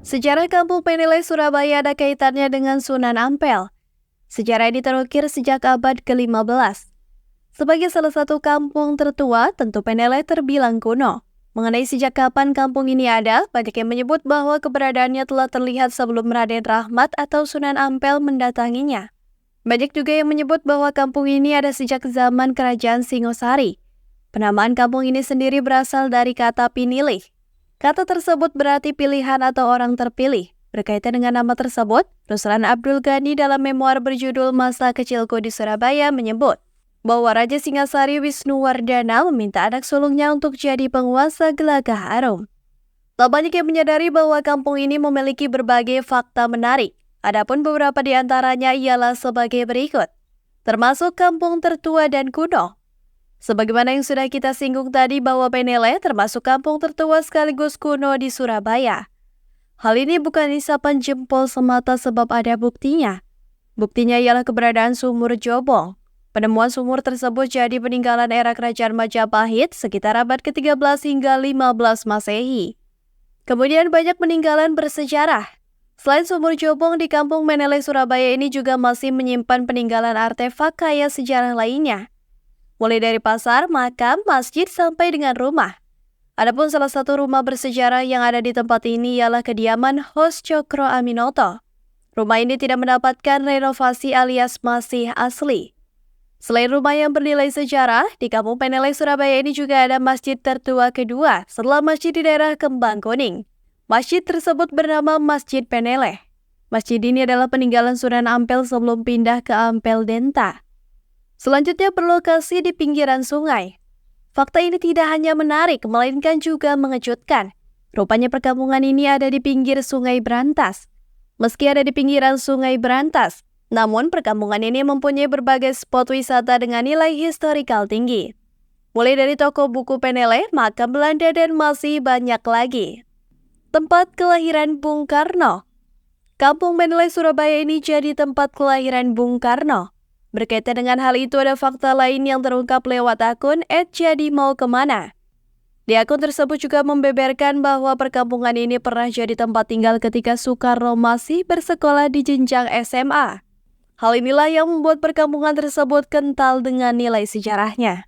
Sejarah Kampung Penilai Surabaya ada kaitannya dengan Sunan Ampel. Sejarah ini terukir sejak abad ke-15. Sebagai salah satu kampung tertua, tentu Penilai terbilang kuno. Mengenai sejak kapan kampung ini ada, banyak yang menyebut bahwa keberadaannya telah terlihat sebelum Raden Rahmat atau Sunan Ampel mendatanginya. Banyak juga yang menyebut bahwa kampung ini ada sejak zaman Kerajaan Singosari. Penamaan kampung ini sendiri berasal dari kata pinilih. Kata tersebut berarti pilihan atau orang terpilih. Berkaitan dengan nama tersebut, Ruslan Abdul Ghani dalam memoir berjudul Masa Kecilku di Surabaya menyebut bahwa Raja Singasari Wisnuwardana meminta anak sulungnya untuk jadi penguasa Gelagah Arum. Tak banyak yang menyadari bahwa kampung ini memiliki berbagai fakta menarik. Adapun beberapa di antaranya ialah sebagai berikut, termasuk kampung tertua dan kuno. Sebagaimana yang sudah kita singgung tadi bahwa Penilai termasuk kampung tertua sekaligus kuno di Surabaya. Hal ini bukan isapan jempol semata sebab ada buktinya. Buktinya ialah keberadaan sumur Jobong. Penemuan sumur tersebut jadi peninggalan era Kerajaan Majapahit sekitar abad ke-13 hingga 15 Masehi. Kemudian banyak peninggalan bersejarah. Selain sumur Jobong di kampung Penilai Surabaya ini juga masih menyimpan peninggalan artefak kaya sejarah lainnya. Mulai dari pasar, makam, masjid, sampai dengan rumah. Adapun salah satu rumah bersejarah yang ada di tempat ini ialah kediaman Hos Cokro Aminoto. Rumah ini tidak mendapatkan renovasi alias masih asli. Selain rumah yang bernilai sejarah, di Kampung Penilai Surabaya ini juga ada masjid tertua kedua setelah masjid di daerah Kembang Kuning. Masjid tersebut bernama Masjid Penilai. Masjid ini adalah peninggalan Sunan Ampel sebelum pindah ke Ampel Denta. Selanjutnya berlokasi di pinggiran sungai. Fakta ini tidak hanya menarik, melainkan juga mengejutkan. Rupanya perkampungan ini ada di pinggir Sungai Brantas. Meski ada di pinggiran Sungai Brantas, namun perkampungan ini mempunyai berbagai spot wisata dengan nilai historikal tinggi. Mulai dari toko buku Penilai, makam Belanda, dan masih banyak lagi. Tempat kelahiran Bung Karno. Kampung Penilai Surabaya ini jadi tempat kelahiran Bung Karno. Berkaitan dengan hal itu ada fakta lain yang terungkap lewat akun @jadimauKemana. Di akun tersebut juga membeberkan bahwa perkampungan ini pernah jadi tempat tinggal ketika Soekarno masih bersekolah di jenjang SMA. Hal inilah yang membuat perkampungan tersebut kental dengan nilai sejarahnya.